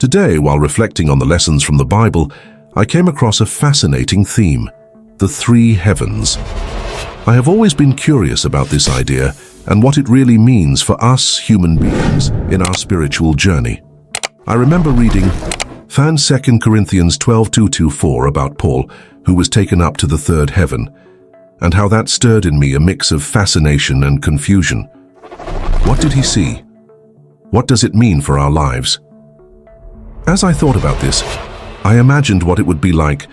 Today, while reflecting on the lessons from the Bible, I came across a fascinating theme: the three heavens. I have always been curious about this idea and what it really means for us human beings in our spiritual journey. I remember reading 2 Corinthians 12:2-4 about Paul, who was taken up to the third heaven, and how that stirred in me a mix of fascination and confusion. What did he see? What does it mean for our lives? As I thought about this, I imagined what it would be like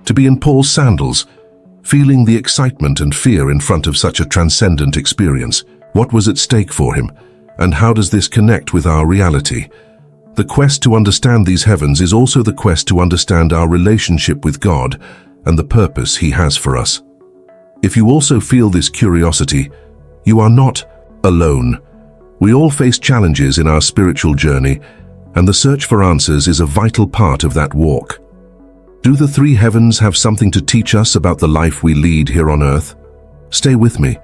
to be in Paul's sandals, feeling the excitement and fear in front of such a transcendent experience. What was at stake for him, and how does this connect with our reality? The quest to understand these heavens is also the quest to understand our relationship with God and the purpose He has for us. If you also feel this curiosity, you are not alone. We all face challenges in our spiritual journey, and the search for answers is a vital part of that walk. Do the three heavens have something to teach us about the life we lead here on earth? Stay with me,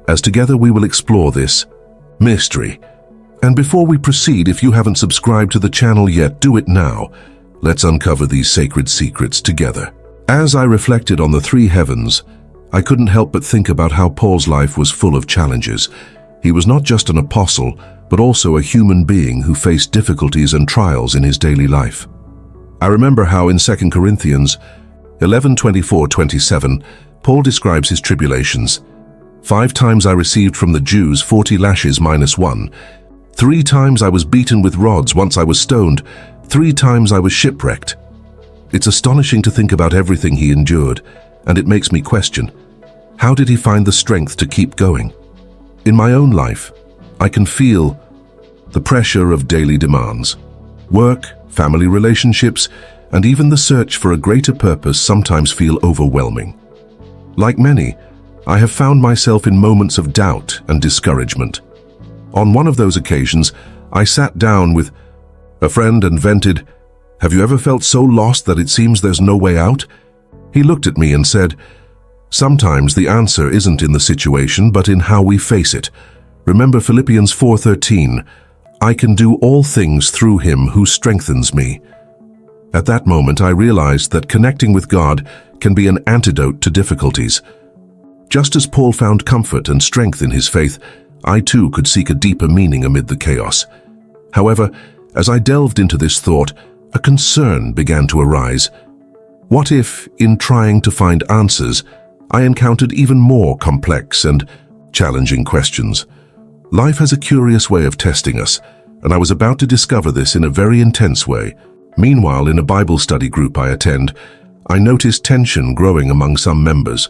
as together we will explore this mystery. And before we proceed, if you haven't subscribed to the channel yet, do it now. Let's uncover these sacred secrets together. As I reflected on the three heavens, I couldn't help but think about how Paul's life was full of challenges. He was not just an apostle, but also a human being who faced difficulties and trials in his daily life. I remember how in 2 Corinthians 11:24-27, Paul describes his tribulations. 5 times I received from the Jews 40 lashes minus 1. 3 times I was beaten with rods, once I was stoned, 3 times I was shipwrecked. It's astonishing to think about everything he endured, and it makes me question, how did he find the strength to keep going? In my own life, I can feel the pressure of daily demands. Work, family relationships, and even the search for a greater purpose sometimes feel overwhelming. Like many, I have found myself in moments of doubt and discouragement. On one of those occasions, I sat down with a friend and vented, "Have you ever felt so lost that it seems there's no way out?" He looked at me and said, "Sometimes the answer isn't in the situation, but in how we face it. Remember Philippians 4:13, I can do all things through Him who strengthens me." At that moment, I realized that connecting with God can be an antidote to difficulties. Just as Paul found comfort and strength in his faith, I too could seek a deeper meaning amid the chaos. However, as I delved into this thought, a concern began to arise. What if, in trying to find answers, I encountered even more complex and challenging questions? Life has a curious way of testing us, and I was about to discover this in a very intense way. Meanwhile, in a Bible study group I attend, I noticed tension growing among some members.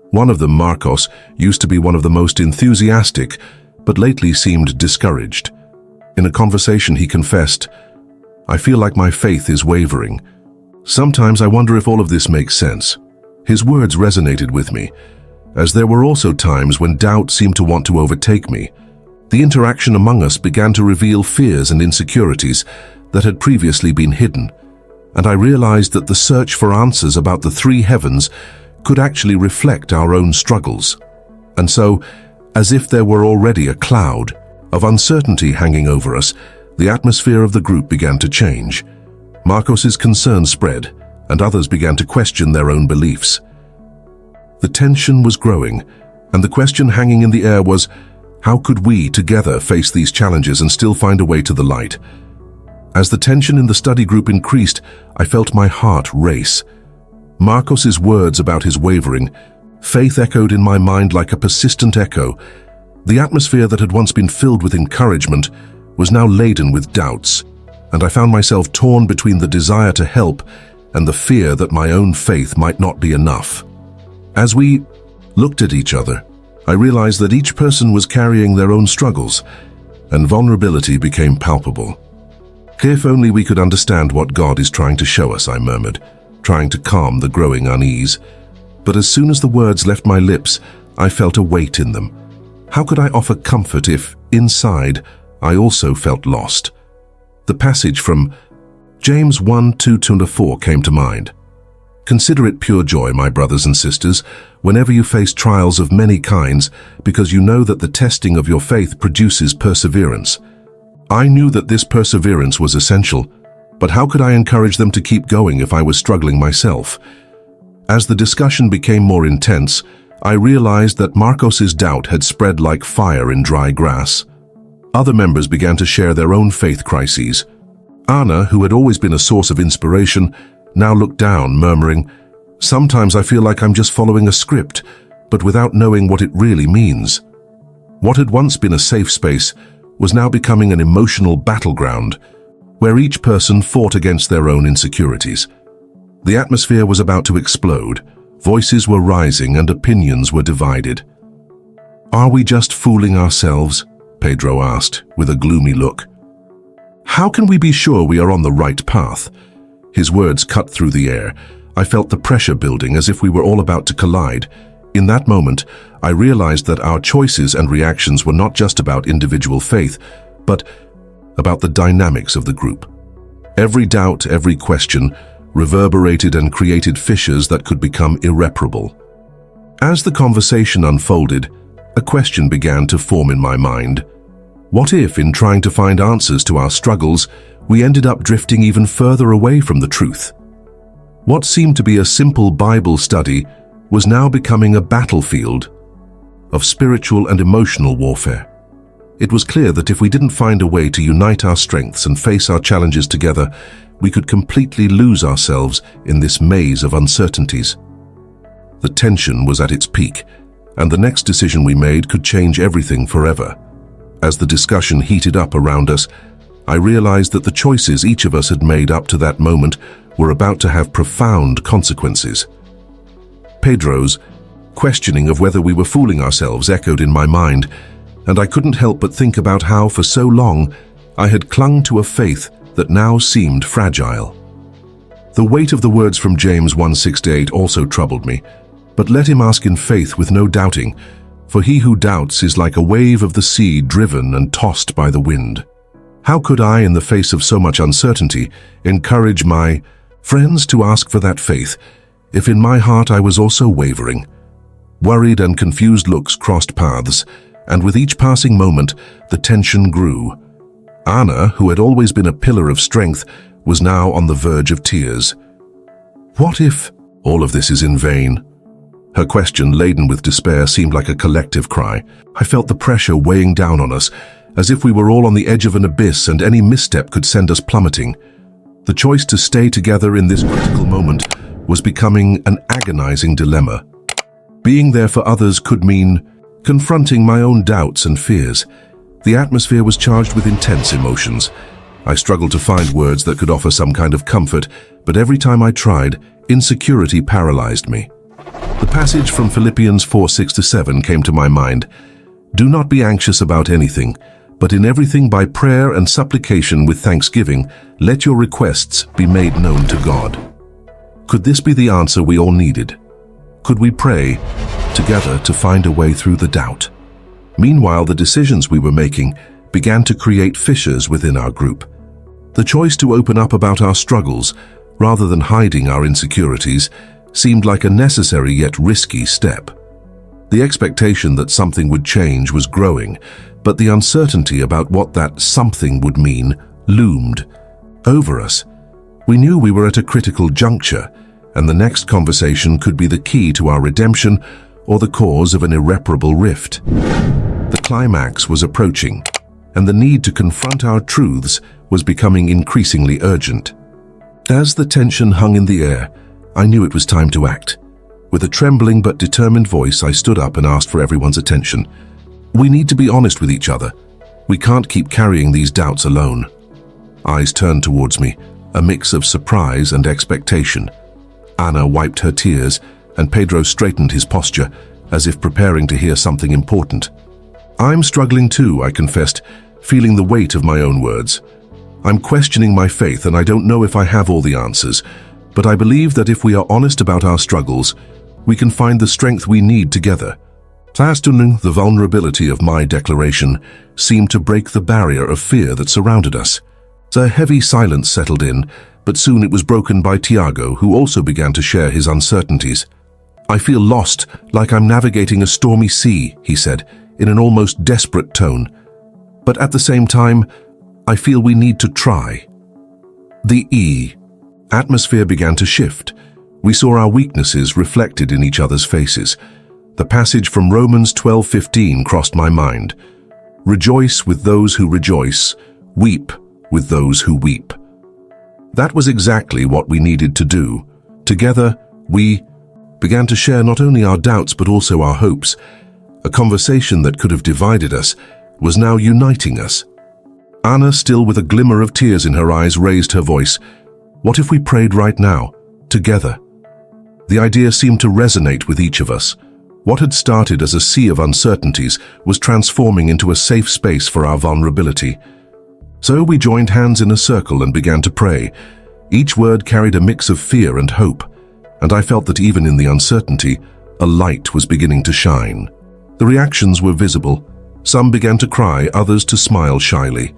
One of them, Marcos, used to be one of the most enthusiastic, but lately seemed discouraged. In a conversation he confessed, "I feel like my faith is wavering. Sometimes I wonder if all of this makes sense." His words resonated with me, as there were also times when doubt seemed to want to overtake me. The interaction among us began to reveal fears and insecurities that had previously been hidden, and I realized that the search for answers about the three heavens could actually reflect our own struggles. And so, as if there were already a cloud of uncertainty hanging over us, the atmosphere of the group began to change. Marcos's concern spread, and others began to question their own beliefs. The tension was growing, and the question hanging in the air was, how could we together face these challenges and still find a way to the light? As the tension in the study group increased, I felt my heart race. Marcos's words about his wavering, faith echoed in my mind like a persistent echo. The atmosphere that had once been filled with encouragement was now laden with doubts, and I found myself torn between the desire to help and the fear that my own faith might not be enough. As we looked at each other, I realized that each person was carrying their own struggles, and vulnerability became palpable. "If only we could understand what God is trying to show us," I murmured, trying to calm the growing unease. But as soon as the words left my lips, I felt a weight in them. How could I offer comfort if, inside, I also felt lost? The passage from James 1:2-4 came to mind. "Consider it pure joy, my brothers and sisters, whenever you face trials of many kinds, because you know that the testing of your faith produces perseverance. I knew that this perseverance was essential, But how could I encourage them to keep going if I was struggling myself? As the discussion became more intense, I realized that Marcos's doubt had spread like fire in dry grass. Other members began to share their own faith crises. Anna, who had always been a source of inspiration, now looked down, murmuring, "Sometimes I feel like I'm just following a script, but without knowing what it really means." What had once been a safe space was now becoming an emotional battleground, where each person fought against their own insecurities. The atmosphere was about to explode. Voices were rising and opinions were divided. "Are we just fooling ourselves?" Pedro asked, with a gloomy look. "How can we be sure we are on the right path?" His words cut through the air. I felt the pressure building as if we were all about to collide. In that moment, I realized that our choices and reactions were not just about individual faith, but about the dynamics of the group. Every doubt, every question, reverberated and created fissures that could become irreparable. As the conversation unfolded, a question began to form in my mind. What if, in trying to find answers to our struggles, we ended up drifting even further away from the truth? What seemed to be a simple Bible study was now becoming a battlefield of spiritual and emotional warfare. It was clear that if we didn't find a way to unite our strengths and face our challenges together, we could completely lose ourselves in this maze of uncertainties. The tension was at its peak, and the next decision we made could change everything forever. As the discussion heated up around us, I realized that the choices each of us had made up to that moment were about to have profound consequences. Pedro's questioning of whether we were fooling ourselves echoed in my mind, and I couldn't help but think about how, for so long, I had clung to a faith that now seemed fragile. The weight of the words from James 1:6-8 also troubled me, but let him ask in faith with no doubting, for he who doubts is like a wave of the sea driven and tossed by the wind. How could I, in the face of so much uncertainty, encourage my friends to ask for that faith, if in my heart I was also wavering? Worried and confused looks crossed paths, and with each passing moment, the tension grew. Anna, who had always been a pillar of strength, was now on the verge of tears. What if all of this is in vain? Her question, laden with despair, seemed like a collective cry. I felt the pressure weighing down on us, as if we were all on the edge of an abyss and any misstep could send us plummeting. The choice to stay together in this critical moment was becoming an agonizing dilemma. Being there for others could mean confronting my own doubts and fears. The atmosphere was charged with intense emotions. I struggled to find words that could offer some kind of comfort, but every time I tried, insecurity paralyzed me. The passage from Philippians 4:6-7 came to my mind. "Do not be anxious about anything, but in everything by prayer and supplication with thanksgiving, let your requests be made known to God." Could this be the answer we all needed? Could we pray together to find a way through the doubt? Meanwhile, the decisions we were making began to create fissures within our group. The choice to open up about our struggles, rather than hiding our insecurities, seemed like a necessary yet risky step. The expectation that something would change was growing, but the uncertainty about what that something would mean loomed over us. We knew we were at a critical juncture, and the next conversation could be the key to our redemption or the cause of an irreparable rift. The climax was approaching, and the need to confront our truths was becoming increasingly urgent. As the tension hung in the air, I knew it was time to act. With a trembling but determined voice, I stood up and asked for everyone's attention. We need to be honest with each other. We can't keep carrying these doubts alone. Eyes turned towards me, a mix of surprise and expectation. Anna wiped her tears, and Pedro straightened his posture, as if preparing to hear something important. I'm struggling too, I confessed, feeling the weight of my own words. I'm questioning my faith, and I don't know if I have all the answers, but I believe that if we are honest about our struggles, we can find the strength we need together. The vulnerability of my declaration seemed to break the barrier of fear that surrounded us. A heavy silence settled in, but soon it was broken by Tiago, who also began to share his uncertainties. I feel lost, like I'm navigating a stormy sea, he said, in an almost desperate tone. But at the same time, I feel we need to try. The E. Atmosphere began to shift. We saw our weaknesses reflected in each other's faces. The passage from Romans 12:15 crossed my mind. Rejoice with those who rejoice, weep with those who weep. That was exactly what we needed to do. Together, we began to share not only our doubts but also our hopes. A conversation that could have divided us was now uniting us. Anna, still with a glimmer of tears in her eyes, raised her voice. What if we prayed right now, together? The idea seemed to resonate with each of us. What had started as a sea of uncertainties was transforming into a safe space for our vulnerability. So we joined hands in a circle and began to pray. Each word carried a mix of fear and hope, and I felt that even in the uncertainty, a light was beginning to shine. The reactions were visible. Some began to cry, others to smile shyly.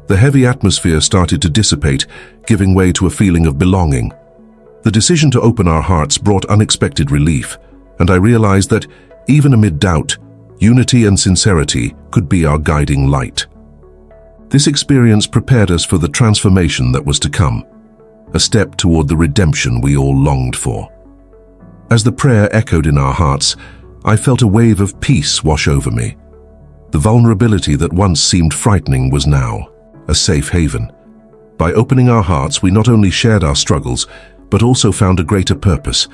The heavy atmosphere started to dissipate, giving way to a feeling of belonging. The decision to open our hearts brought unexpected relief, and I realized that, even amid doubt, unity and sincerity could be our guiding light. This experience prepared us for the transformation that was to come, a step toward the redemption we all longed for. As the prayer echoed in our hearts, I felt a wave of peace wash over me. The vulnerability that once seemed frightening was now a safe haven. By opening our hearts, we not only shared our struggles, but also found a greater purpose,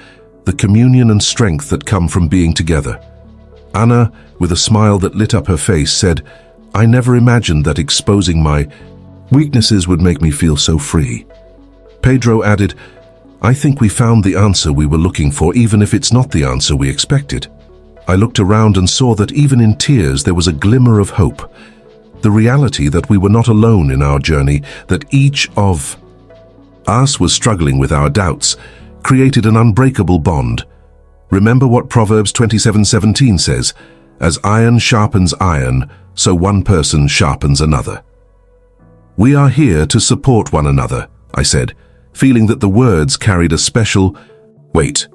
the communion and strength that come from being together. Anna, with a smile that lit up her face, said, I never imagined that exposing my weaknesses would make me feel so free. Pedro added, I think we found the answer we were looking for, even if it's not the answer we expected. I looked around and saw that even in tears there was a glimmer of hope, the reality that we were not alone in our journey, that each of us was struggling with our doubts, created an unbreakable bond. Remember what Proverbs 27:17 says, as iron sharpens iron, so one person sharpens another. We are here to support one another, I said, feeling that the words carried a special weight.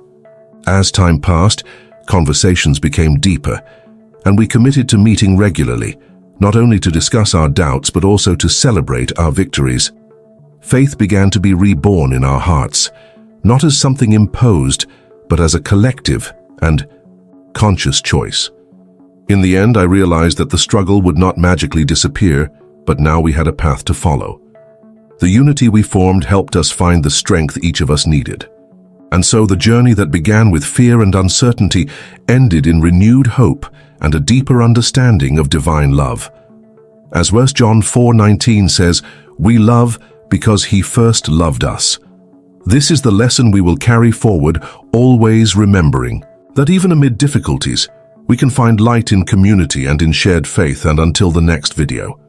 As time passed, conversations became deeper, and we committed to meeting regularly, not only to discuss our doubts but also to celebrate our victories. Faith began to be reborn in our hearts, not as something imposed, but as a collective and conscious choice. In the end, I realized that the struggle would not magically disappear, but now we had a path to follow. The unity we formed helped us find the strength each of us needed. And so the journey that began with fear and uncertainty ended in renewed hope and a deeper understanding of divine love. As 1 John 4:19 says, we love because he first loved us. This is the lesson we will carry forward, always remembering that even amid difficulties, we can find light in community and in shared faith. And until the next video,